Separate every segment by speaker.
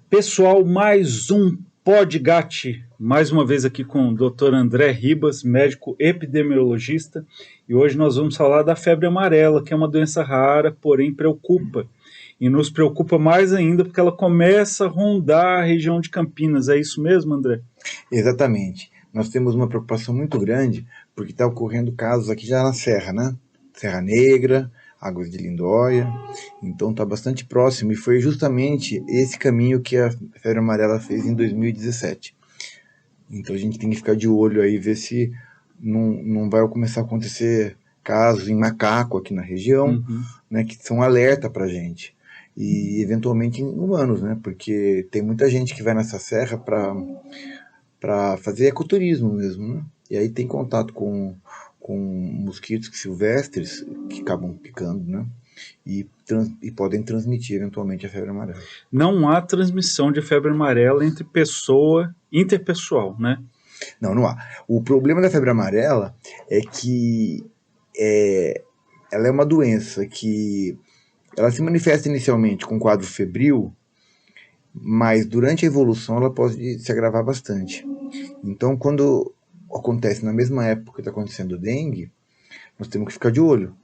Speaker 1: Pessoal, mais um Podgat, mais uma vez aqui com o Dr. André Ribas, médico epidemiologista, e hoje nós vamos falar da febre amarela, que é uma doença rara, porém preocupa. E nos preocupa mais ainda porque ela começa a rondar a região de Campinas. É isso mesmo, André?
Speaker 2: Exatamente. Nós temos uma preocupação muito grande porque está ocorrendo casos aqui já na Serra, né? Serra Negra, Águas de Lindóia, então está bastante próximo e foi justamente esse caminho que a febre amarela fez em 2017. Então a gente tem que ficar de olho aí, ver se não vai começar a acontecer casos em macaco aqui na região, né, que são alerta para a gente. E eventualmente em humanos, né? Porque tem muita gente que vai nessa serra para fazer ecoturismo mesmo, né? E aí tem contato com mosquitos silvestres que acabam picando, né? E podem transmitir eventualmente a febre amarela.
Speaker 1: Não há transmissão de febre amarela entre pessoa interpessoal, né?
Speaker 2: Não há. O problema da febre amarela é que ela é uma doença que ela se manifesta inicialmente com quadro febril, mas durante a evolução ela pode se agravar bastante. Então, quando acontece na mesma época que está acontecendo o dengue, nós temos que ficar de olho,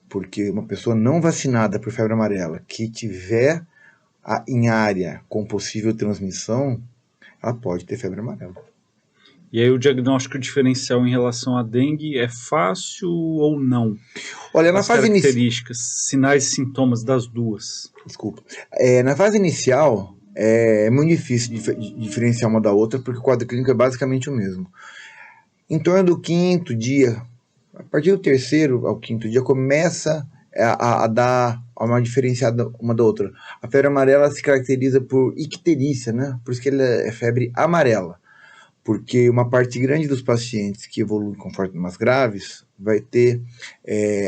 Speaker 2: porque uma pessoa não vacinada por febre amarela que tiver em área com possível transmissão, ela pode ter febre amarela.
Speaker 1: E aí o diagnóstico diferencial em relação à dengue é fácil ou não?
Speaker 2: Olha, na fase
Speaker 1: características, sinais e sintomas das duas.
Speaker 2: Desculpa. Na fase inicial, é muito difícil de diferenciar uma da outra, porque o quadro clínico é basicamente o mesmo. Em torno do quinto dia, a partir do terceiro ao quinto dia, começa a dar uma diferenciada uma da outra. A febre amarela se caracteriza por icterícia, né? Por isso que ela é febre amarela. Porque uma parte grande dos pacientes que evoluem com formas graves vai ter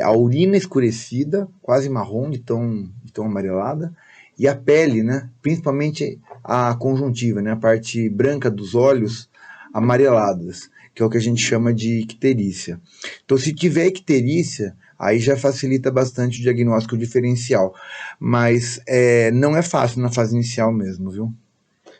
Speaker 2: a urina escurecida, quase marrom, de tão amarelada, e a pele, né, principalmente a conjuntiva, né, a parte branca dos olhos amareladas, que é o que a gente chama de icterícia. Então, se tiver icterícia, aí já facilita bastante o diagnóstico diferencial, mas não é fácil na fase inicial mesmo, viu?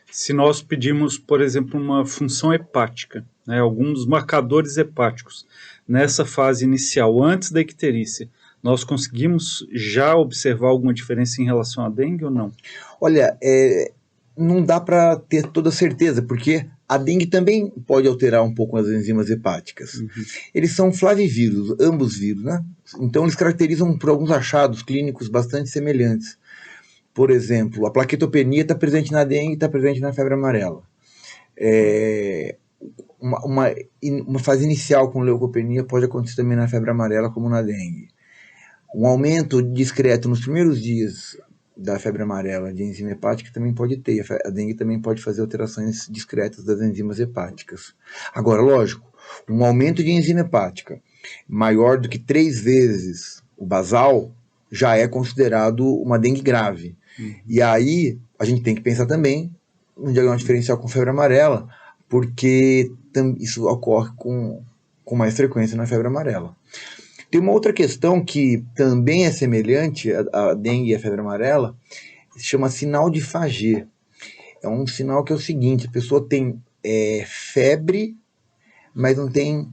Speaker 1: Se nós pedimos, por exemplo, uma função hepática, né, alguns marcadores hepáticos, nessa fase inicial, antes da icterícia, nós conseguimos já observar alguma diferença em relação à dengue ou não?
Speaker 2: Olha, não dá para ter toda certeza, porque a dengue também pode alterar um pouco as enzimas hepáticas. Eles são flavivírus, ambos vírus, né? Então eles caracterizam por alguns achados clínicos bastante semelhantes. Por exemplo, a plaquetopenia está presente na dengue e está presente na febre amarela. Uma fase inicial com leucopenia pode acontecer também na febre amarela, como na dengue. Um aumento discreto nos primeiros dias da febre amarela de enzima hepática também pode ter. A dengue também pode fazer alterações discretas das enzimas hepáticas. Agora, lógico, um aumento de enzima hepática maior do que 3 vezes o basal já é considerado uma dengue grave. E aí a gente tem que pensar também no diagnóstico diferencial com febre amarela, porque isso ocorre com mais frequência na febre amarela. Tem uma outra questão que também é semelhante à dengue e à febre amarela, se chama sinal de Fagé. É um sinal que é o seguinte: a pessoa tem febre, mas não tem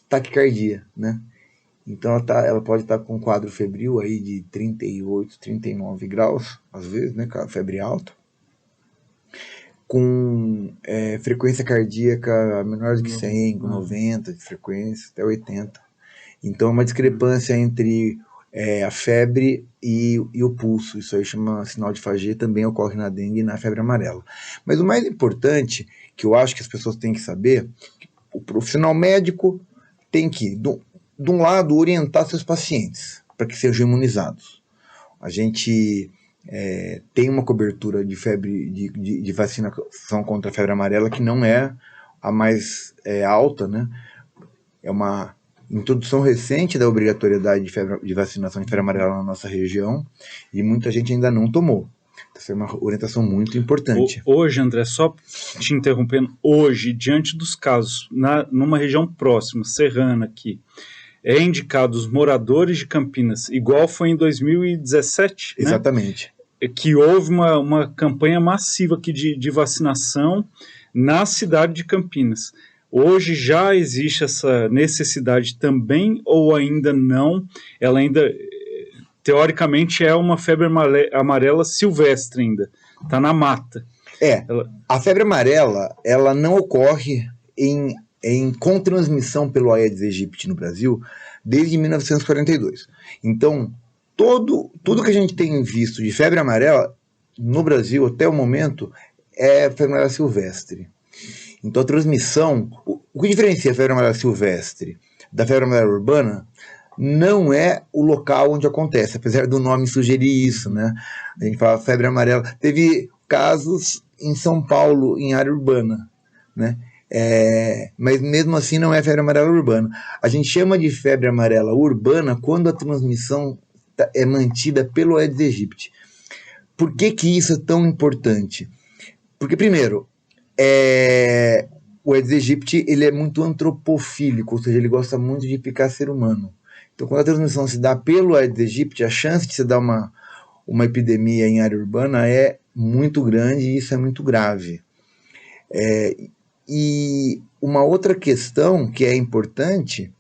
Speaker 2: taquicardia, né? Então ela pode estar com um quadro febril aí de 38, 39 graus, às vezes, né, febre alta, com frequência cardíaca menor do que 100, com 90 de frequência, até 80. Então é uma discrepância entre a febre e o pulso. Isso aí chama sinal de Fagé, também ocorre na dengue e na febre amarela. Mas o mais importante, que eu acho que as pessoas têm que saber, o profissional médico tem que, de um lado, orientar seus pacientes para que sejam imunizados. A gente tem uma cobertura de febre, de vacinação contra a febre amarela que não é a mais alta, né? É uma introdução recente da obrigatoriedade de vacinação de febre amarela na nossa região e muita gente ainda não tomou. Essa é uma orientação muito importante.
Speaker 1: Hoje, André, só te interrompendo, hoje, diante dos casos, numa região próxima, serrana aqui, indicado os moradores de Campinas, igual foi em 2017,
Speaker 2: Exatamente.
Speaker 1: Né? que houve uma campanha massiva aqui de vacinação na cidade de Campinas. Hoje já existe essa necessidade também ou ainda não? Ela ainda, teoricamente, é uma febre amarela silvestre ainda, está na mata.
Speaker 2: A febre amarela, ela não ocorre em contransmissão pelo Aedes aegypti no Brasil desde 1942. Então, tudo que a gente tem visto de febre amarela no Brasil até o momento é febre amarela silvestre. Então, a transmissão, o que diferencia a febre amarela silvestre da febre amarela urbana não é o local onde acontece, apesar do nome sugerir isso, né? A gente fala febre amarela. Teve casos em São Paulo, em área urbana, né? Mas mesmo assim não é febre amarela urbana. A gente chama de febre amarela urbana quando a transmissão é mantida pelo Aedes aegypti. Por que isso é tão importante? Porque, primeiro, o Aedes aegypti ele é muito antropofílico, ou seja, ele gosta muito de picar ser humano. Então, quando a transmissão se dá pelo Aedes aegypti, a chance de se dar uma epidemia em área urbana é muito grande e isso é muito grave. E uma outra questão que é importante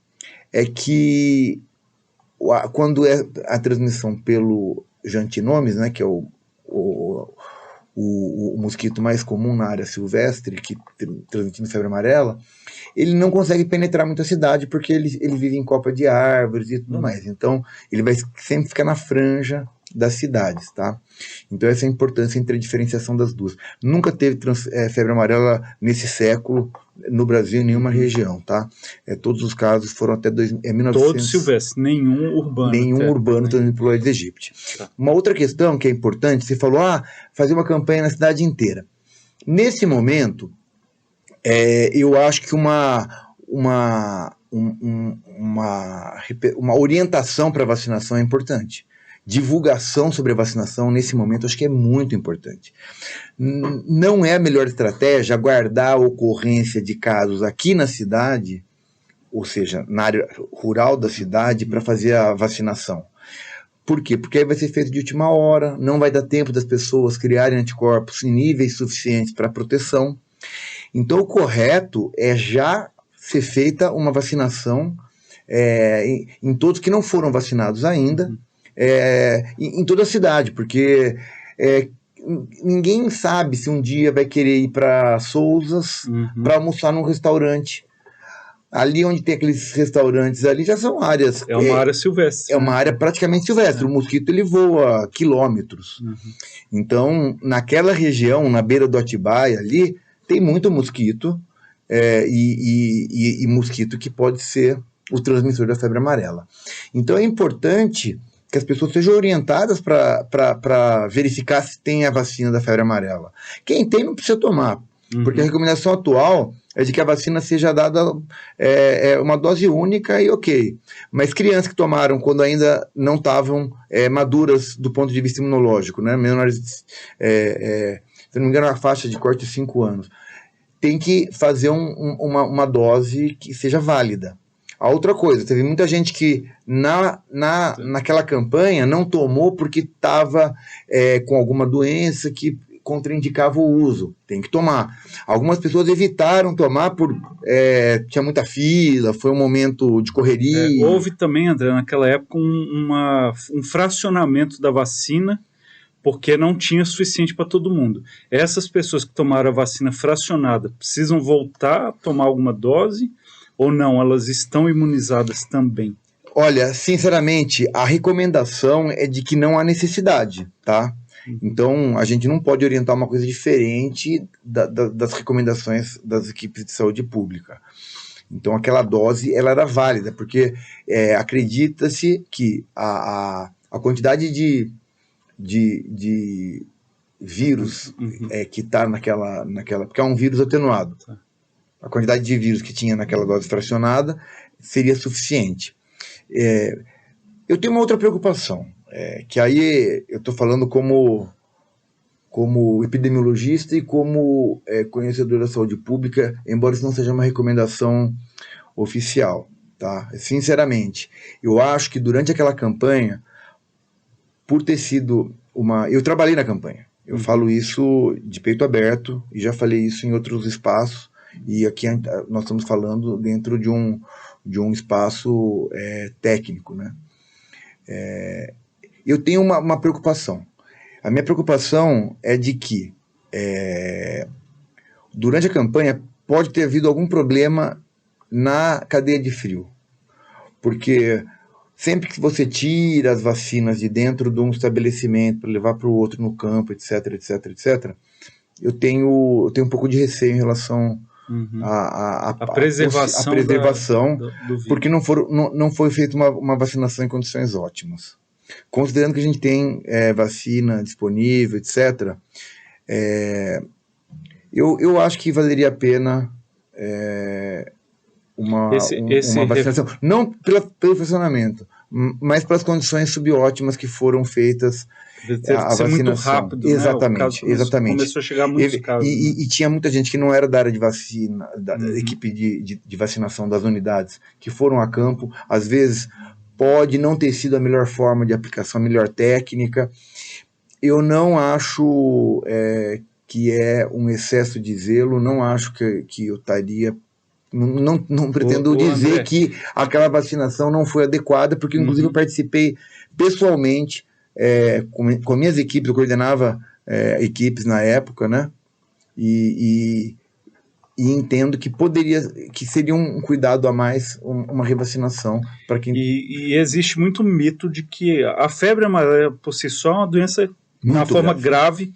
Speaker 2: é que quando é a transmissão pelo Jantinomys, né, que é o mosquito mais comum na área silvestre, que transmite febre amarela, ele não consegue penetrar muito a cidade, porque ele vive em copa de árvores e tudo mais. Então, ele vai sempre ficar na franja das cidades, tá? Então, essa é a importância entre a diferenciação das duas. Nunca teve febre amarela nesse século no Brasil, em nenhuma região, tá? Todos os casos foram até 1900...
Speaker 1: Todos silvestres, nenhum urbano.
Speaker 2: Nenhum urbano transmitido pelo Aedes aegypti. Tá. Uma outra questão que é importante, você falou, fazer uma campanha na cidade inteira. Nesse momento, eu acho que uma orientação para a vacinação é importante. Divulgação sobre a vacinação, nesse momento, acho que é muito importante. Não é a melhor estratégia aguardar a ocorrência de casos aqui na cidade, ou seja, na área rural da cidade, para fazer a vacinação. Por quê? Porque aí vai ser feito de última hora, não vai dar tempo das pessoas criarem anticorpos em níveis suficientes para proteção. Então, o correto é já ser feita uma vacinação em todos que não foram vacinados ainda, em toda a cidade, porque ninguém sabe se um dia vai querer ir para Sousas para almoçar num restaurante. Ali onde tem aqueles restaurantes ali já são áreas...
Speaker 1: É uma área silvestre.
Speaker 2: É uma área praticamente silvestre. O mosquito ele voa quilômetros. Então, naquela região, na beira do Atibaia ali, tem muito mosquito e mosquito que pode ser o transmissor da febre amarela. Então, é importante que as pessoas sejam orientadas para verificar se tem a vacina da febre amarela. Quem tem não precisa tomar, porque a recomendação atual é de que a vacina seja dada uma dose única e ok. Mas crianças que tomaram quando ainda não estavam maduras do ponto de vista imunológico, né, menores, se não me engano, a faixa de corte de 5 anos, tem que fazer uma dose que seja válida. A outra coisa, teve muita gente que naquela campanha não tomou porque estava com alguma doença que contraindicava o uso. Tem que tomar. Algumas pessoas evitaram tomar tinha muita fila, foi um momento de correria.
Speaker 1: Houve também, André, naquela época um fracionamento da vacina porque não tinha suficiente para todo mundo. Essas pessoas que tomaram a vacina fracionada precisam voltar a tomar alguma dose ou não? Elas estão imunizadas também?
Speaker 2: Olha, sinceramente, a recomendação é de que não há necessidade, tá? Então, a gente não pode orientar uma coisa diferente das recomendações das equipes de saúde pública. Então, aquela dose, ela era válida, porque acredita-se que a quantidade de vírus que está naquela... Porque é um vírus atenuado. A quantidade de vírus que tinha naquela dose fracionada seria suficiente. Eu tenho uma outra preocupação. Que aí eu estou falando como epidemiologista e como conhecedor da saúde pública, embora isso não seja uma recomendação oficial, tá? Sinceramente, eu acho que durante aquela campanha, por ter sido Eu trabalhei na campanha. Eu falo isso de peito aberto e já falei isso em outros espaços. E aqui nós estamos falando dentro de um espaço técnico, né? Eu tenho uma preocupação. A minha preocupação é de que durante a campanha pode ter havido algum problema na cadeia de frio. Porque sempre que você tira as vacinas de dentro de um estabelecimento para levar para o outro no campo, etc, etc, etc, eu tenho um pouco de receio em relação à preservação
Speaker 1: do vírus.
Speaker 2: Porque não foi feita uma vacinação em condições ótimas. Considerando que a gente tem vacina disponível, etc., eu acho que valeria a pena uma vacinação, não pelo funcionamento, mas pelas condições subótimas que foram feitas.
Speaker 1: A vacinação. Muito rápido,
Speaker 2: exatamente,
Speaker 1: né?
Speaker 2: Exatamente.
Speaker 1: Começou a chegar muitos casos.
Speaker 2: E tinha muita gente que não era da área de vacina, da equipe de vacinação das unidades, que foram a campo. Às vezes pode não ter sido a melhor forma de aplicação, a melhor técnica. Eu não acho que é um excesso de zelo, não acho que eu estaria... Não pretendo dizer
Speaker 1: André,
Speaker 2: que aquela vacinação não foi adequada, porque inclusive eu participei pessoalmente com minhas equipes, eu coordenava equipes na época, né? E entendo que seria um cuidado a mais, uma revacinação para quem...
Speaker 1: E existe muito mito de que a febre amarela por si só é uma doença na forma grave,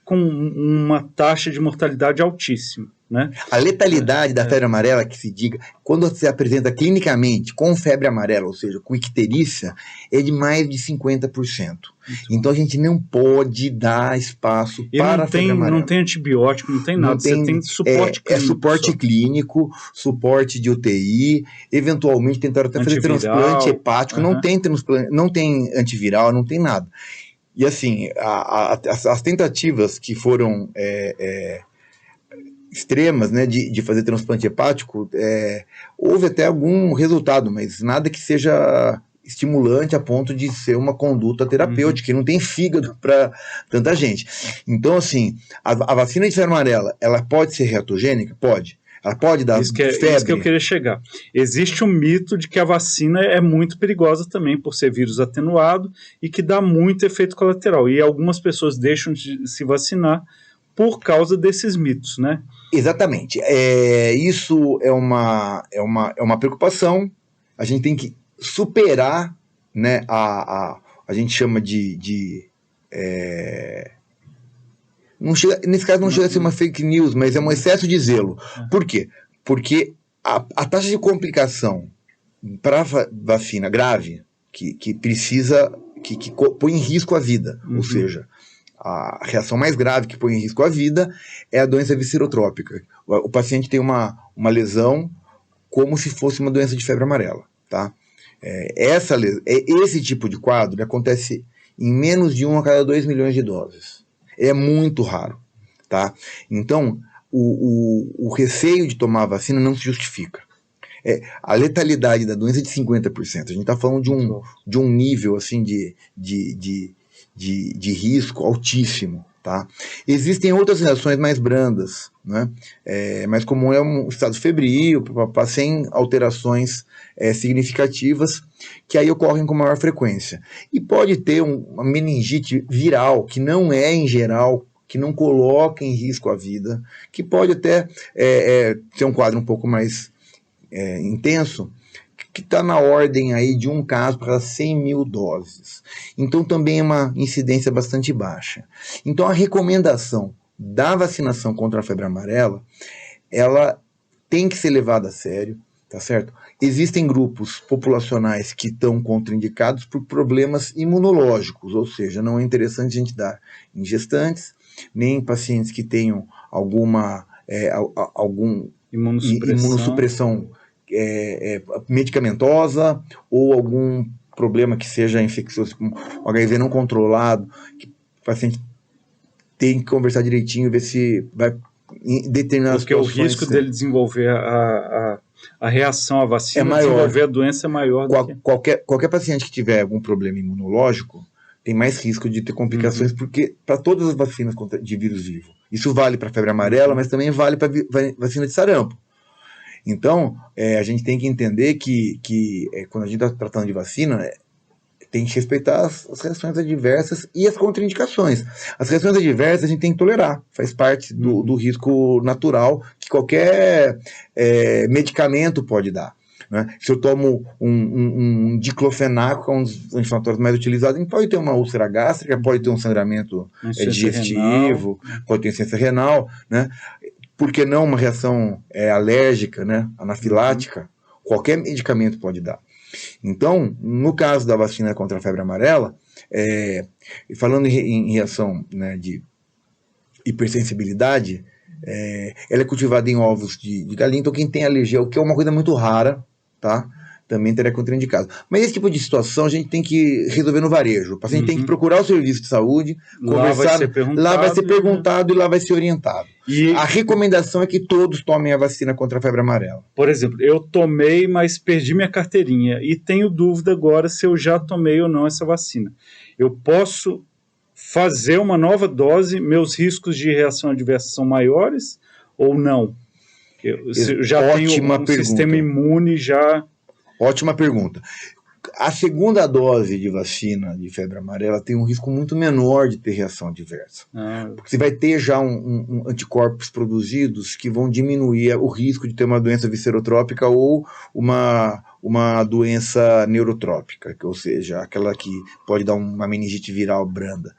Speaker 1: com uma taxa de mortalidade altíssima, né?
Speaker 2: A letalidade da febre amarela, que se diga, quando você apresenta clinicamente com febre amarela, ou seja, com icterícia, é de mais de 50%. Então a gente não pode dar espaço para a febre amarela.
Speaker 1: Não tem antibiótico, não tem nada, você tem suporte clínico.
Speaker 2: Suporte clínico, suporte de UTI, eventualmente tentaram até fazer transplante hepático, não tem antiviral, não tem nada. E assim, as tentativas que foram extremas, né, de fazer transplante hepático, houve até algum resultado, mas nada que seja estimulante a ponto de ser uma conduta terapêutica, que não tem fígado para tanta gente. Então, assim, a vacina de febre amarela, ela pode ser reatogênica? Pode. Ela pode dar febre?
Speaker 1: Isso que eu queria chegar. Existe um mito de que a vacina é muito perigosa também, por ser vírus atenuado, e que dá muito efeito colateral. E algumas pessoas deixam de se vacinar por causa desses mitos, né?
Speaker 2: Exatamente. Isso é uma preocupação. A gente tem que superar, né, a gente chama nesse caso não chega a ser uma fake news, mas é um excesso de zelo. Por quê? Porque a taxa de complicação para vacina grave, que precisa, que põe em risco a vida, ou seja, a reação mais grave que põe em risco a vida é a doença viscerotrópica. O paciente tem uma lesão como se fosse uma doença de febre amarela, tá? Esse tipo de quadro acontece em menos de 1 a cada 2 milhões de doses. É muito raro, tá? Então, o receio de tomar a vacina não se justifica. A letalidade da doença é de 50%. A gente está falando de um nível assim, de risco altíssimo, tá? Existem outras reações mais brandas, né? Mais comum é um estado febril, sem alterações significativas, que aí ocorrem com maior frequência. E pode ter uma meningite viral, que não é em geral, que não coloca em risco a vida, que pode até ser um quadro um pouco mais intenso, que está na ordem aí de um caso para 100 mil doses. Então também é uma incidência bastante baixa. Então a recomendação da vacinação contra a febre amarela, ela tem que ser levada a sério, tá certo? Existem grupos populacionais que estão contraindicados por problemas imunológicos, ou seja, não é interessante a gente dar em gestantes, nem em pacientes que tenham alguma imunossupressão medicamentosa ou algum problema que seja infeccioso, como o HIV não controlado, que o paciente tem que conversar direitinho e ver se vai determinar
Speaker 1: porque o risco dele desenvolver a reação à vacina,
Speaker 2: é maior.
Speaker 1: Desenvolver a doença é maior do que...
Speaker 2: Qualquer paciente que tiver algum problema imunológico, tem mais risco de ter complicações, porque para todas as vacinas de vírus vivo. Isso vale para a febre amarela, mas também vale para a vacina de sarampo. Então, a gente tem que entender que quando a gente está tratando de vacina, tem que respeitar as reações adversas e as contraindicações. As reações adversas a gente tem que tolerar, faz parte do risco natural que qualquer medicamento pode dar. Né? Se eu tomo um diclofenaco, que é um dos anti-inflamatórios mais utilizados, a gente pode ter uma úlcera gástrica, pode ter um sangramento digestivo, pode ter insuficiência renal, né? Por que não uma reação alérgica, né? Anafilática? Qualquer medicamento pode dar. Então, no caso da vacina contra a febre amarela, falando em reação, né, de hipersensibilidade, ela é cultivada em ovos de galinha, então quem tem alergia, o que é uma coisa muito rara, tá? Também teria contraindicado. Mas esse tipo de situação a gente tem que resolver no varejo. O paciente tem que procurar o serviço de saúde, conversar, lá vai ser perguntado e lá vai ser orientado. E a recomendação é que todos tomem a vacina contra a febre amarela.
Speaker 1: Por exemplo, eu tomei, mas perdi minha carteirinha e tenho dúvida agora se eu já tomei ou não essa vacina. Eu posso fazer uma nova dose? Meus riscos de reação adversa são maiores ou não? Eu já tenho sistema imune já...
Speaker 2: Ótima pergunta. A segunda dose de vacina de febre amarela tem um risco muito menor de ter reação adversa. Porque você vai ter já anticorpos produzidos que vão diminuir o risco de ter uma doença viscerotrópica ou uma doença neurotrópica, ou seja, aquela que pode dar uma meningite viral branda.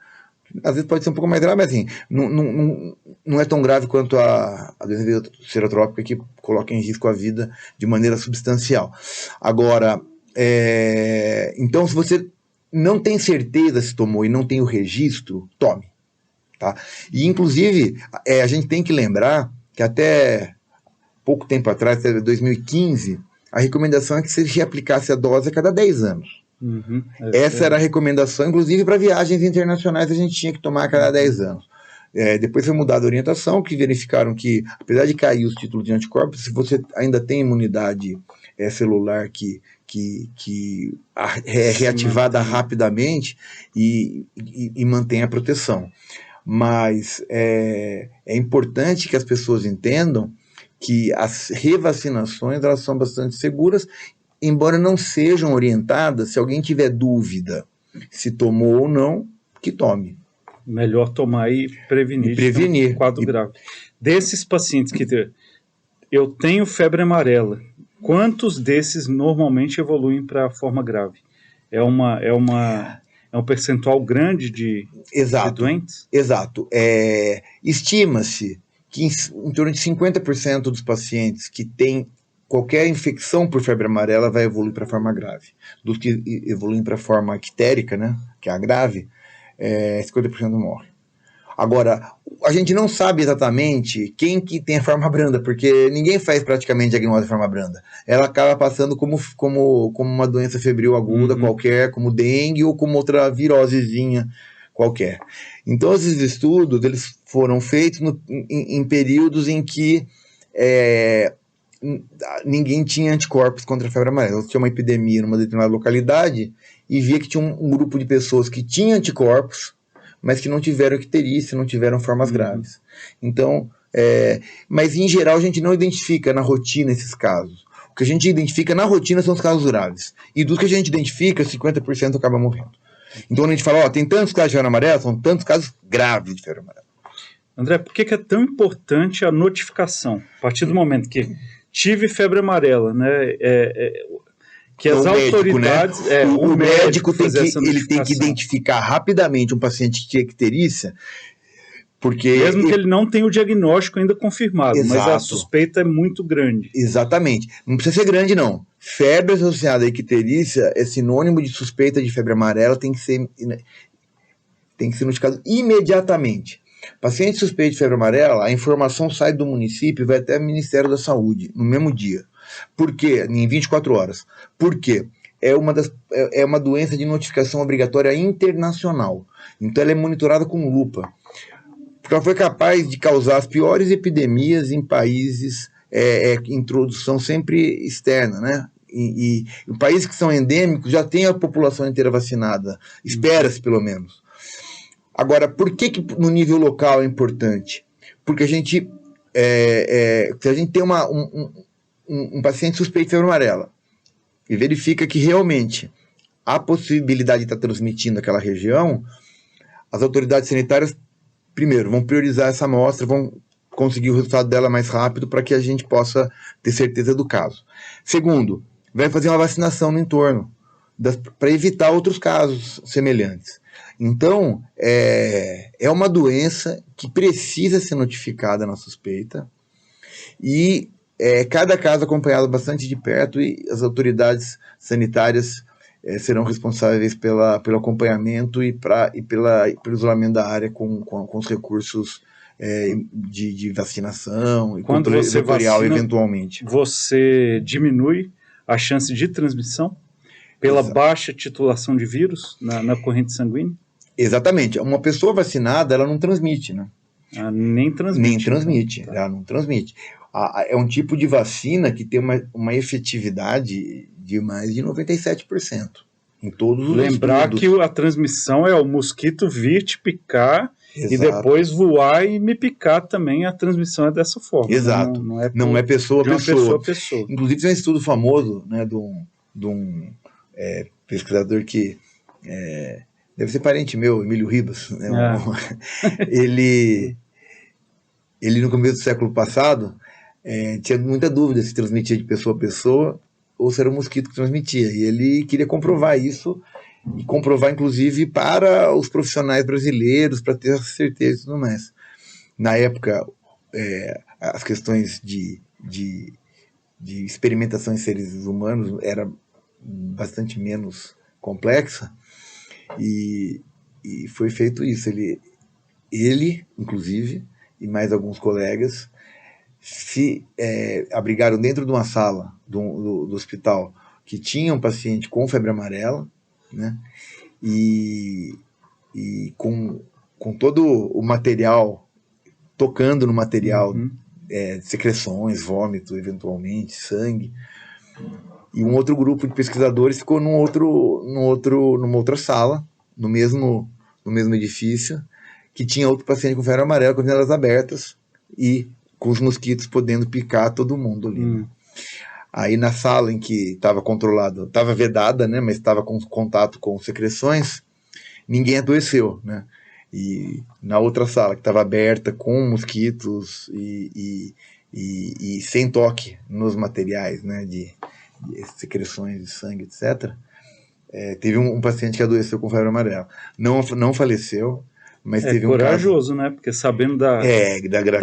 Speaker 2: Às vezes pode ser um pouco mais grave, mas assim, não é tão grave quanto a doença viscerotrópica que coloca em risco a vida de maneira substancial. Agora, então se você não tem certeza se tomou e não tem o registro, tome. Tá? E inclusive, a gente tem que lembrar que até pouco tempo atrás, até 2015, a recomendação é que você reaplicasse a dose a cada 10 anos. Essa era a recomendação, inclusive para viagens internacionais a gente tinha que tomar a cada 10 anos. Depois foi mudada a orientação, que verificaram que, apesar de cair os títulos de anticorpos, se você ainda tem imunidade celular que é reativada rapidamente e mantém a proteção. Mas é importante que as pessoas entendam que as revacinações elas são bastante seguras, embora não sejam orientadas. Se alguém tiver dúvida se tomou ou não, que tome.
Speaker 1: Melhor tomar e prevenir. Um quadro grave. Desses pacientes que eu tenho febre amarela, quantos desses normalmente evoluem para a forma grave? É um percentual grande de doentes?
Speaker 2: Exato. Estima-se que em torno de 50% dos pacientes que têm qualquer infecção por febre amarela vai evoluir para a forma grave. Dos que evoluem para a forma ictérica, né, que é a grave, 50% morre. Agora, a gente não sabe exatamente quem que tem a forma branda, porque ninguém faz praticamente diagnóstico de forma branda. Ela acaba passando como uma doença febril aguda qualquer, como dengue ou como outra virosezinha qualquer. Então, esses estudos eles foram feitos em períodos em que ninguém tinha anticorpos contra a febre amarela. Tinha uma epidemia numa determinada localidade e via que tinha um grupo de pessoas que tinham anticorpos, mas que não tiveram icterícia, não tiveram formas graves. Então, mas em geral a gente não identifica na rotina esses casos. O que a gente identifica na rotina são os casos graves. E dos que a gente identifica, 50% acaba morrendo. Então, quando a gente fala, tem tantos casos de febre amarela, são tantos casos graves de febre amarela.
Speaker 1: André, por que é tão importante a notificação? A partir do momento que tive febre amarela, né? Que as autoridades...
Speaker 2: Médico, né? O médico tem que identificar rapidamente um paciente que tem icterícia, porque...
Speaker 1: Mesmo que ele não tenha o diagnóstico ainda confirmado, mas a suspeita é muito grande.
Speaker 2: Exatamente. Não precisa ser grande, não. Febre associada à icterícia é sinônimo de suspeita de febre amarela, tem que ser notificado imediatamente. Paciente suspeito de febre amarela, a informação sai do município e vai até o Ministério da Saúde, no mesmo dia. Por quê? Em 24 horas. Por quê? É uma doença de notificação obrigatória internacional. Então ela é monitorada com lupa. Porque ela foi capaz de causar as piores epidemias em países, introdução sempre externa, né? e países que são endêmicos já tem a população inteira vacinada, espera-se pelo menos. Agora, por que no nível local é importante? Porque a gente, se a gente tem um paciente suspeito de febre amarela e verifica que realmente há possibilidade de estar transmitindo aquela região, as autoridades sanitárias, primeiro, vão priorizar essa amostra, vão conseguir o resultado dela mais rápido para que a gente possa ter certeza do caso. Segundo, vai fazer uma vacinação no entorno, para evitar outros casos semelhantes. Então, é uma doença que precisa ser notificada na suspeita e cada caso acompanhado bastante de perto, e as autoridades sanitárias serão responsáveis pelo acompanhamento e pelo isolamento da área com os recursos de vacinação e controle vetorial, eventualmente.
Speaker 1: Você diminui a chance de transmissão pela baixa titulação de vírus na corrente sanguínea?
Speaker 2: Exatamente. Uma pessoa vacinada, ela não transmite, né?
Speaker 1: Nem transmite.
Speaker 2: Nem transmite, então. Ela não transmite. É um tipo de vacina que tem uma efetividade de mais de 97% em todos os
Speaker 1: Lembrar
Speaker 2: estudos.
Speaker 1: Que a transmissão é o mosquito vir te picar.
Speaker 2: Exato.
Speaker 1: E depois voar e me picar também, a transmissão é dessa forma.
Speaker 2: Exato. Não é pessoa a pessoa. Inclusive tem um estudo famoso, né, de um pesquisador que deve ser parente meu, Emílio Ribas. Né, ele no começo do século passado tinha muita dúvida se transmitia de pessoa a pessoa ou se era o mosquito que transmitia. E ele queria comprovar isso, e comprovar, inclusive, para os profissionais brasileiros, para ter certeza e tudo mais. Na época, as questões de experimentação em seres humanos era bastante menos complexa, e foi feito isso. Ele, inclusive, e mais alguns colegas, se abrigaram dentro de uma sala do hospital que tinha um paciente com febre amarela, né? E com todo o material, tocando no material, secreções, vômito, eventualmente, sangue. E um outro grupo de pesquisadores ficou numa outra sala, no mesmo edifício, que tinha outro paciente com febre amarela, com as janelas abertas e com os mosquitos podendo picar todo mundo ali. Né? Aí na sala em que estava controlado, estava vedada, né, mas estava com contato com secreções, ninguém adoeceu, né? E na outra sala que estava aberta com mosquitos e sem toque nos materiais, né, de secreções de sangue, etc., teve um paciente que adoeceu com febre amarela. Não faleceu, mas teve
Speaker 1: corajoso, né? Porque sabendo da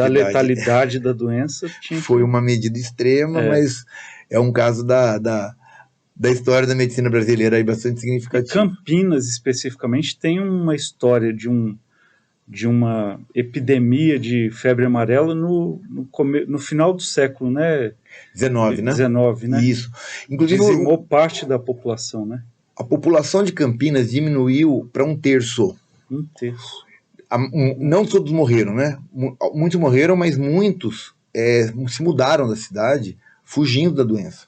Speaker 1: letalidade da doença...
Speaker 2: Foi uma medida extrema, mas é um caso da história da medicina brasileira aí bastante significativo.
Speaker 1: Campinas, especificamente, tem uma história de uma epidemia de febre amarela no final do século, né?
Speaker 2: 19, né?
Speaker 1: 19, né?
Speaker 2: Isso. Inclusive,
Speaker 1: dizimou parte da população, né?
Speaker 2: A população de Campinas diminuiu para 1/3.
Speaker 1: 1/3.
Speaker 2: Não todos morreram, né? Muitos morreram, mas muitos se mudaram da cidade fugindo da doença.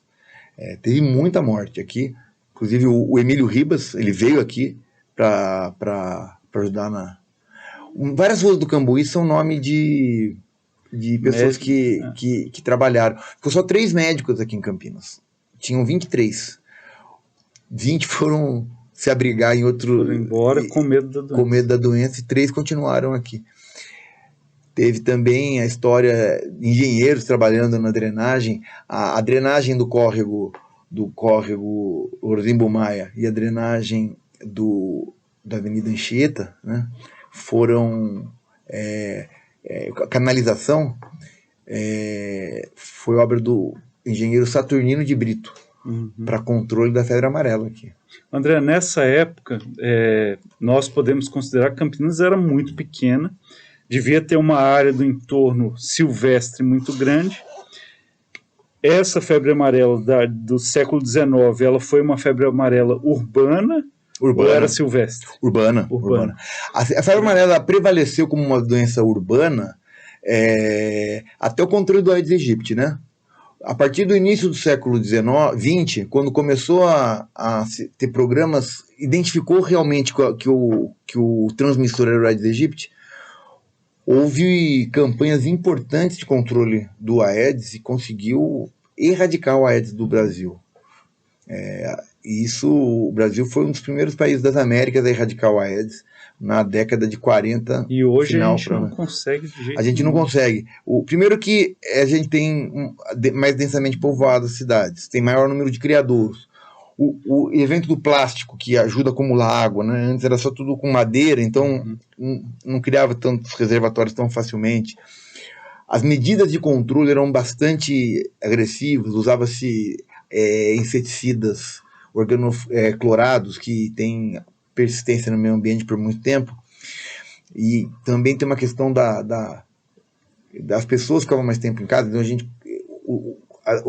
Speaker 2: Teve muita morte aqui. Inclusive o Emílio Ribas, ele veio aqui para ajudar várias ruas do Cambuí são nome de pessoas que trabalharam. Ficou só 3 médicos aqui em Campinas. Tinham 23. 20 foram se abrigar em outro...
Speaker 1: Foram embora com medo da doença.
Speaker 2: Com medo da doença, e 3 continuaram aqui. Teve também a história de engenheiros trabalhando na drenagem. A drenagem do córrego Orzimbo Maia e a drenagem da Avenida Anchieta, né, foram... canalização foi obra do engenheiro Saturnino de Brito, para controle da febre amarela aqui.
Speaker 1: André, nessa época, nós podemos considerar que Campinas era muito pequena, devia ter uma área do entorno silvestre muito grande. Essa febre amarela do século XIX, ela foi uma febre amarela urbana ou era silvestre?
Speaker 2: Urbana. A febre amarela prevaleceu como uma doença urbana até o controle do Aedes aegypti, né? A partir do início do século XX, quando começou a ter programas, identificou realmente que o transmissor era o Aedes aegypti, houve campanhas importantes de controle do Aedes e conseguiu erradicar o Aedes do Brasil. O Brasil foi um dos primeiros países das Américas a erradicar o Aedes na década de 40.
Speaker 1: E hoje a gente não consegue de jeito
Speaker 2: A gente não
Speaker 1: nenhum.
Speaker 2: consegue. Primeiro que a gente tem mais densamente povoadas as cidades, tem maior número de criadouros. O evento do plástico, que ajuda a acumular água, né? Antes era só tudo com madeira, então não criava tantos reservatórios tão facilmente. As medidas de controle eram bastante agressivas, usava-se inseticidas organoclorados que têm persistência no meio ambiente por muito tempo. E também tem uma questão das pessoas que ficavam mais tempo em casa, então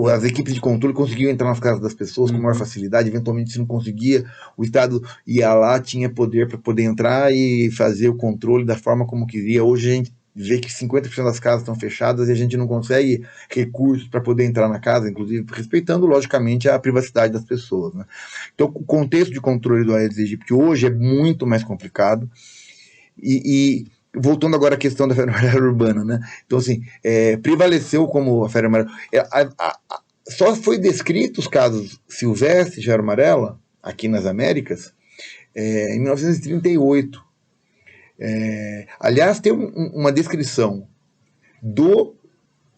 Speaker 2: as equipes de controle conseguiam entrar nas casas das pessoas com maior facilidade. Eventualmente, se não conseguia, o Estado ia lá, tinha poder para poder entrar e fazer o controle da forma como queria. Hoje a gente vê que 50% das casas estão fechadas e a gente não consegue recursos para poder entrar na casa, inclusive respeitando, logicamente, a privacidade das pessoas, né? Então, o contexto de controle do Aedes aegypti hoje é muito mais complicado. E voltando agora à questão da febre amarela urbana, né? Então, assim, prevaleceu como a febre amarela. Só foi descrito os casos silvestres de febre amarela, aqui nas Américas, em 1938. Aliás, tem uma descrição do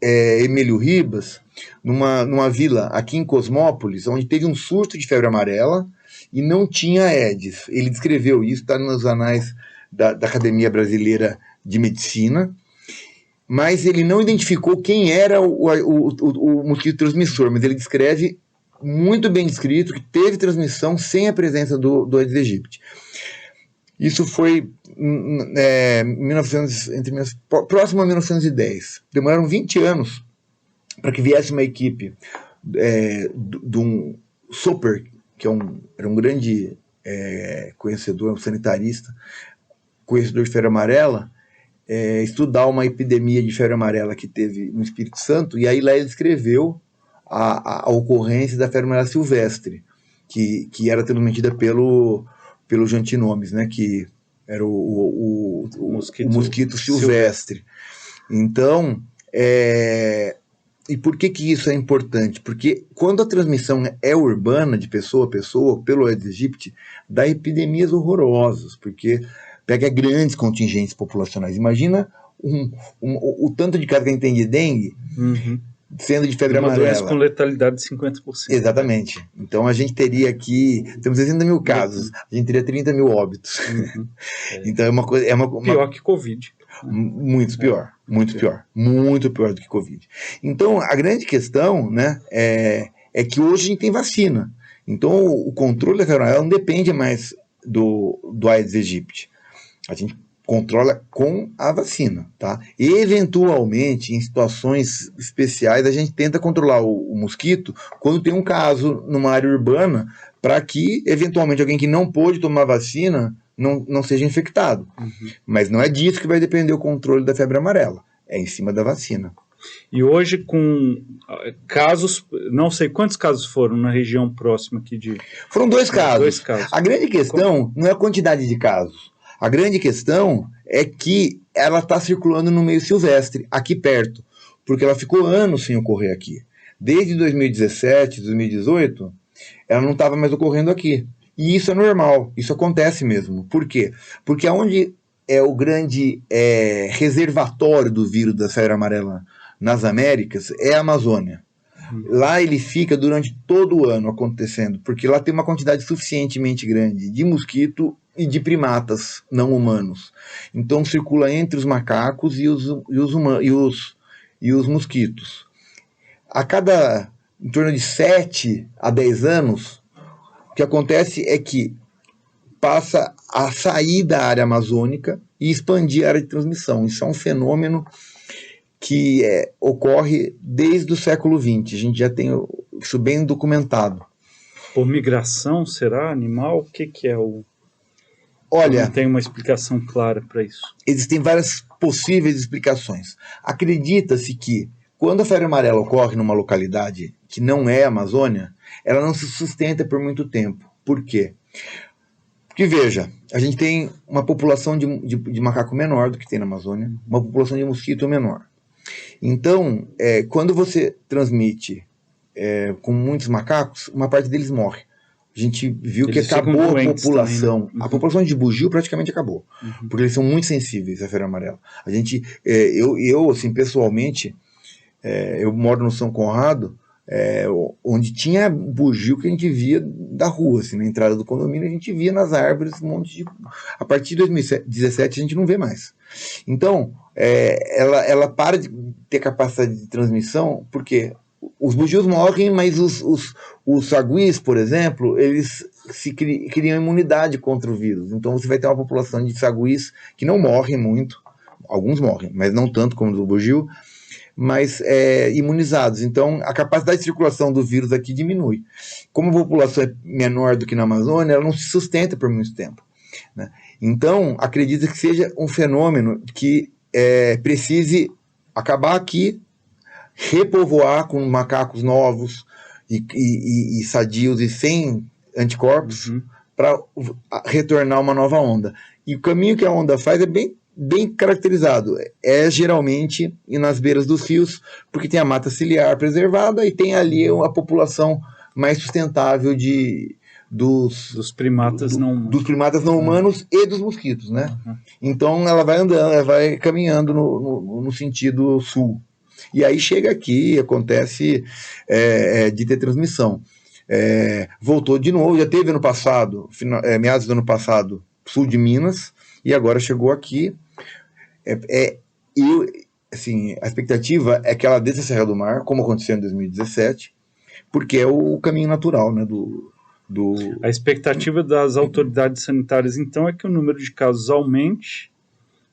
Speaker 2: Emílio Ribas numa vila aqui em Cosmópolis, onde teve um surto de febre amarela e não tinha Aedes. Ele descreveu isso, está nos anais da Academia Brasileira de Medicina, mas ele não identificou quem era o mosquito transmissor, mas ele descreve muito bem descrito que teve transmissão sem a presença do Aedes aegypti. Isso foi próximo a 1910. Demoraram 20 anos para que viesse uma equipe de um Soper, que era um grande conhecedor, um sanitarista, conhecedor de febre amarela, estudar uma epidemia de febre amarela que teve no Espírito Santo, e aí lá ele descreveu a ocorrência da febre amarela silvestre, que era transmitida pelo Jantinomes, né, que era o mosquito silvestre. Então, e por que isso é importante? Porque quando a transmissão é urbana, de pessoa a pessoa, pelo Aedes aegypti, dá epidemias horrorosas, porque pega grandes contingentes populacionais. Imagina o tanto de casos que a gente tem de dengue, sendo de febre amarela. Uma doença
Speaker 1: com letalidade de 50%.
Speaker 2: Exatamente. Então a gente teria aqui, temos 60 mil casos, a gente teria 30 mil óbitos. Então é uma coisa...
Speaker 1: pior que Covid.
Speaker 2: Muito pior, muito pior do que Covid. Então a grande questão, né, é que hoje a gente tem vacina. Então o controle da febre amarela não depende mais do Aedes aegypti. A gente controla com a vacina, tá? Eventualmente, em situações especiais, a gente tenta controlar o mosquito quando tem um caso numa área urbana, para que, eventualmente, alguém que não pôde tomar vacina não seja infectado. Mas não é disso que vai depender o controle da febre amarela. É em cima da vacina.
Speaker 1: E hoje, com casos, não sei quantos casos foram na região próxima aqui de...
Speaker 2: Foram 2 casos. 2 casos. A grande questão não é a quantidade de casos. A grande questão é que ela está circulando no meio silvestre, aqui perto, porque ela ficou anos sem ocorrer aqui. Desde 2017, 2018, ela não estava mais ocorrendo aqui. E isso é normal, isso acontece mesmo. Por quê? Porque onde é o grande reservatório do vírus da febre amarela nas Américas é a Amazônia. Lá ele fica durante todo o ano acontecendo, porque lá tem uma quantidade suficientemente grande de mosquito e de primatas não humanos. Então circula entre os macacos e os mosquitos. A cada em torno de 7 a 10 anos, o que acontece é que passa a sair da área amazônica e expandir a área de transmissão. Isso é um fenômeno que ocorre desde o século XX. A gente já tem isso bem documentado.
Speaker 1: Por migração, será? Animal? O que é o...
Speaker 2: Olha,
Speaker 1: não tem uma explicação clara para isso.
Speaker 2: Existem várias possíveis explicações. Acredita-se que Quando a febre amarela ocorre numa localidade que não é Amazônia, ela não se sustenta por muito tempo. Por quê? Porque, veja, a gente tem uma população de macaco menor do que tem na Amazônia, uma população de mosquito menor. Então, quando você transmite com muitos macacos, uma parte deles morre. A gente viu que acabou a população. Também, né? A população de bugio praticamente acabou. Porque eles são muito sensíveis à febre amarela. A gente, eu assim, pessoalmente, eu moro no São Conrado, onde tinha bugio que a gente via da rua, assim, na entrada do condomínio, a gente via nas árvores um monte de... A partir de 2017 a gente não vê mais. Então, ela para de ter capacidade de transmissão, porque os bugios morrem, mas os saguis, por exemplo, eles criam imunidade contra o vírus. Então você vai ter uma população de saguis que não morrem muito, alguns morrem, mas não tanto como o do bugio, mas imunizados. Então, a capacidade de circulação do vírus aqui diminui. Como a população é menor do que na Amazônia, ela não se sustenta por muito tempo, né? Então, acredita que seja um fenômeno que precise acabar aqui, repovoar com macacos novos e sadios e sem anticorpos, para retornar uma nova onda. E o caminho que a onda faz é bem caracterizado, geralmente nas beiras dos rios, porque tem a mata ciliar preservada e tem ali a população mais sustentável dos primatas não humanos e dos mosquitos, né? Então ela vai andando, ela vai caminhando no sentido sul. E aí chega aqui, acontece de ter transmissão. Voltou de novo, já teve ano passado, meados do ano passado, sul de Minas, e agora chegou aqui. Assim, a expectativa é que ela desça a Serra do Mar, como aconteceu em 2017, porque é o caminho natural, né,
Speaker 1: A expectativa das autoridades sanitárias, então, é que o número de casos aumente,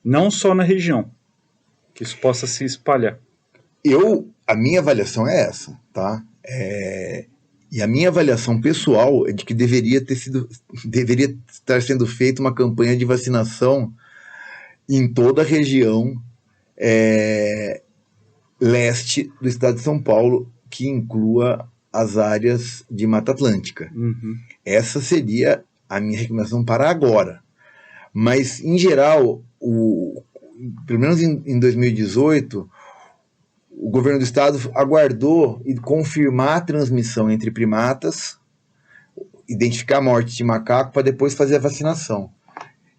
Speaker 1: não só na região, que isso possa se espalhar.
Speaker 2: A minha avaliação é essa, tá? E a minha avaliação pessoal é de que deveria estar sendo feita uma campanha de vacinação em toda a região leste do estado de São Paulo, que inclua as áreas de Mata Atlântica. Essa seria a minha recomendação para agora. Mas, em geral, pelo menos em 2018, o governo do estado aguardou e confirmar a transmissão entre primatas, identificar a morte de macaco para depois fazer a vacinação.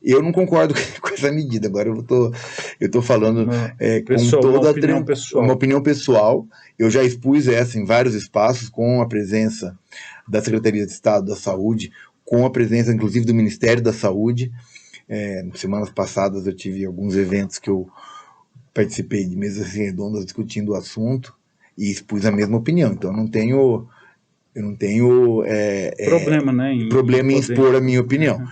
Speaker 2: Eu não concordo com essa medida. Agora eu tô falando com toda uma opinião pessoal. Eu já expus essa em vários espaços, com a presença da Secretaria de Estado da Saúde, com a presença, inclusive, do Ministério da Saúde. Semanas passadas eu tive alguns eventos que eu participei de mesas redondas discutindo o assunto e expus a mesma opinião. Então eu não tenho problema em expor a minha opinião.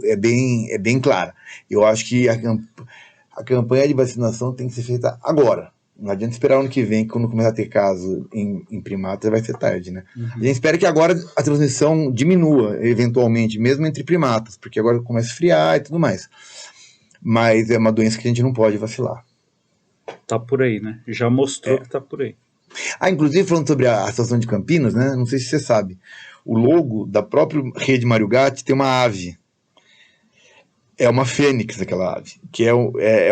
Speaker 2: É bem clara. Eu acho que a campanha de vacinação tem que ser feita agora. Não adianta esperar o ano que vem, que quando começar a ter caso em primatas vai ser tarde, né? A gente espera que agora a transmissão diminua, eventualmente, mesmo entre primatas, porque agora começa a esfriar e tudo mais. Mas é uma doença que a gente não pode vacilar.
Speaker 1: Tá por aí, né? Já mostrou que tá por aí.
Speaker 2: Inclusive, falando sobre a situação de Campinas, né? Não sei se você sabe, o logo da própria rede Mário Gatti tem uma ave. É uma fênix, aquela ave, que é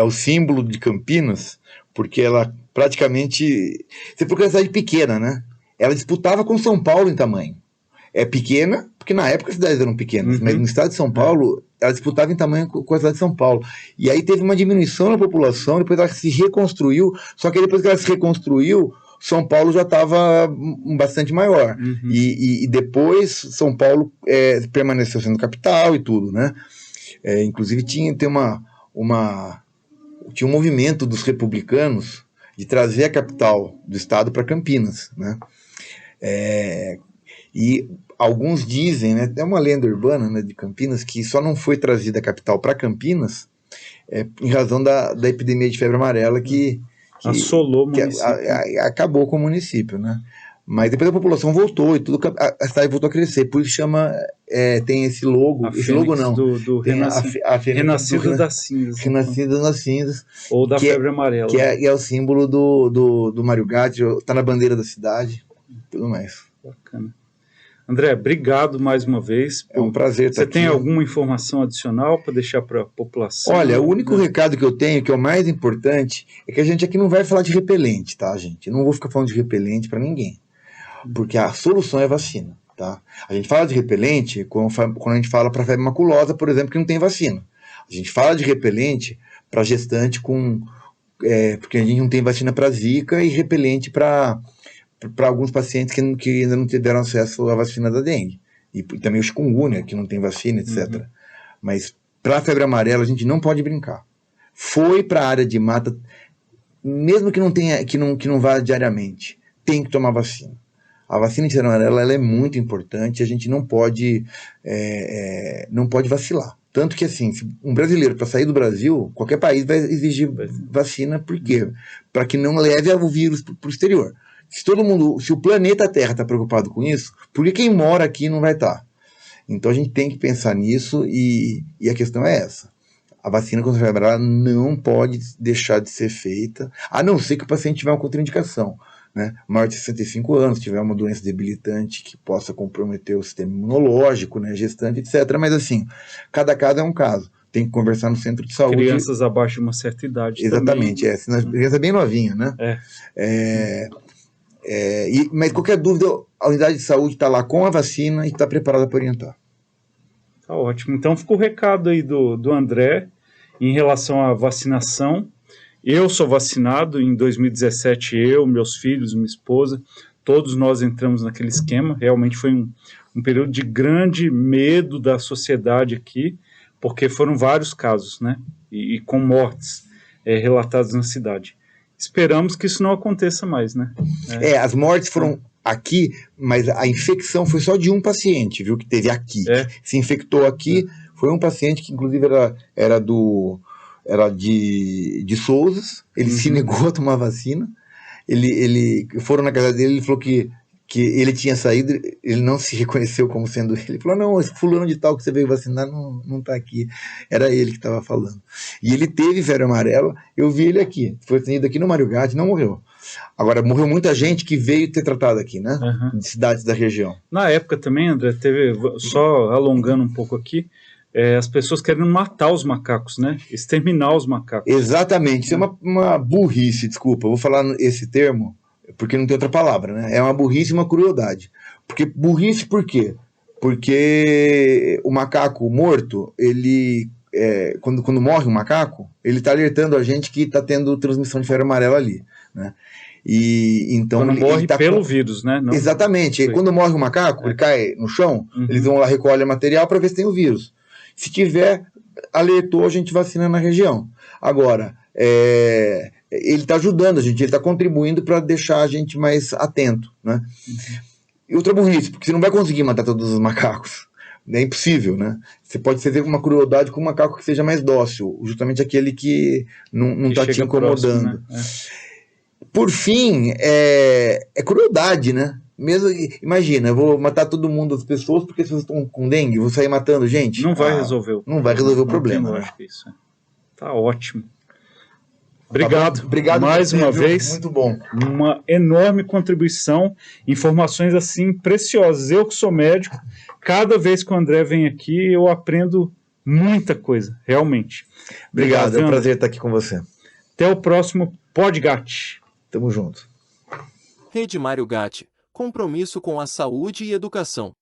Speaker 2: o símbolo de Campinas, porque ela praticamente... Você procura uma cidade pequena, né? Ela disputava com São Paulo em tamanho. É pequena, porque na época as cidades eram pequenas, mas no estado de São Paulo, ela disputava em tamanho com a cidade de São Paulo. E aí teve uma diminuição na população, depois ela se reconstruiu, só que depois que ela se reconstruiu, São Paulo já estava bastante maior. E depois São Paulo permaneceu sendo capital e tudo, né? Inclusive tinha um movimento dos republicanos de trazer a capital do estado para Campinas, né? E alguns dizem, né, é uma lenda urbana, né, de Campinas, que só não foi trazida a capital para Campinas em razão da epidemia de febre amarela que
Speaker 1: assolou o município.
Speaker 2: Acabou com o município, né? Mas depois a população voltou e tudo, a cidade voltou a crescer. Por isso chama, tem esse logo. Esse logo não.
Speaker 1: Do Renascido das Cinzas.
Speaker 2: Renascido das Cinzas.
Speaker 1: Ou da Febre Amarela.
Speaker 2: Que é o símbolo do Mário Gatti, está na bandeira da cidade, tudo mais.
Speaker 1: Bacana. André, obrigado mais uma vez.
Speaker 2: É um prazer estar aqui.
Speaker 1: Você tem alguma informação adicional para deixar para a população?
Speaker 2: Olha, o único recado que eu tenho, que é o mais importante, é que a gente aqui não vai falar de repelente, tá, gente? Eu não vou ficar falando de repelente para ninguém, porque a solução é vacina, tá? A gente fala de repelente quando a gente fala para febre maculosa, por exemplo, que não tem vacina. A gente fala de repelente para gestante porque a gente não tem vacina para zika e repelente para alguns pacientes que ainda não tiveram acesso à vacina da dengue. E também o chikungunya, que não tem vacina, etc. Mas para a febre amarela a gente não pode brincar. Foi para a área de mata, mesmo que não vá diariamente, tem que tomar vacina. A vacina de febre amarela ela é muito importante, a gente não pode vacilar. Tanto que, assim, se um brasileiro, para sair do Brasil, qualquer país vai exigir vacina, por quê? Para que não leve o vírus para o exterior. Se o planeta Terra está preocupado com isso, por que quem mora aqui não vai estar? Então a gente tem que pensar nisso e a questão é essa. A vacina contra a febre amarela não pode deixar de ser feita, a não ser que o paciente tiver uma contraindicação, né? Maior de 65 anos, tiver uma doença debilitante que possa comprometer o sistema imunológico, né, gestante, etc. Mas assim, cada caso é um caso. Tem que conversar no centro de saúde.
Speaker 1: Crianças abaixo de uma certa idade.
Speaker 2: Exatamente,
Speaker 1: também.
Speaker 2: Criança bem novinha, né? Mas qualquer dúvida, a unidade de saúde está lá com a vacina e está preparada para orientar.
Speaker 1: Tá ótimo. Então ficou o recado aí do André em relação à vacinação. Eu sou vacinado em 2017, meus filhos, minha esposa, todos nós entramos naquele esquema. Realmente foi um período de grande medo da sociedade aqui, porque foram vários casos, né? E com mortes relatadas na cidade. Esperamos que isso não aconteça mais, né?
Speaker 2: As mortes foram aqui, mas a infecção foi só de um paciente, viu, que teve aqui. Se infectou aqui, foi um paciente que inclusive era de Souzas, ele se negou a tomar vacina, ele foram na casa dele, ele falou que ele tinha saído, ele não se reconheceu como sendo ele. Ele falou, não, esse fulano de tal que você veio vacinar não tá aqui. Era ele que estava falando. E ele teve febre amarela, eu vi ele aqui. Foi atendido aqui no Mário Gatti, não morreu. Agora, morreu muita gente que veio ter tratado aqui, né? De cidades da região.
Speaker 1: Na época também, André, teve, só alongando um pouco aqui, as pessoas querendo matar os macacos, né? Exterminar os macacos.
Speaker 2: Exatamente. Isso é uma burrice, desculpa. Eu vou falar esse termo, porque não tem outra palavra, né? É uma burrice e uma crueldade. Burrice por quê? Porque o macaco morto, ele, quando morre um macaco, ele está alertando a gente que está tendo transmissão de febre amarela ali, né? E então
Speaker 1: quando morre pelo vírus, né? Não...
Speaker 2: Exatamente. Quando morre um macaco, ele cai no chão, eles vão lá, recolhem material para ver se tem o vírus. Se tiver, alertou, a gente vacina na região. Agora, ele está ajudando a gente, ele está contribuindo para deixar a gente mais atento, né? E outra burrice, porque você não vai conseguir matar todos os macacos. É impossível, né? Você pode fazer uma crueldade com um macaco que seja mais dócil, justamente aquele que não está te incomodando. Próximo, né? Por fim, é crueldade, né? Mesmo, imagina, eu vou matar todo mundo, as pessoas, porque as pessoas estão com dengue, vou sair matando gente.
Speaker 1: Não vai resolver o problema.
Speaker 2: Não vai resolver o problema. Né?
Speaker 1: Isso. Tá ótimo. Obrigado mais uma vez.
Speaker 2: Muito bom.
Speaker 1: Uma enorme contribuição, informações assim preciosas. Eu que sou médico, cada vez que o André vem aqui, eu aprendo muita coisa, realmente.
Speaker 2: Obrigado, é um prazer estar aqui com você.
Speaker 1: Até o próximo Podgatti.
Speaker 2: Tamo junto.
Speaker 3: Rede Mário Gatti, compromisso com a saúde e educação.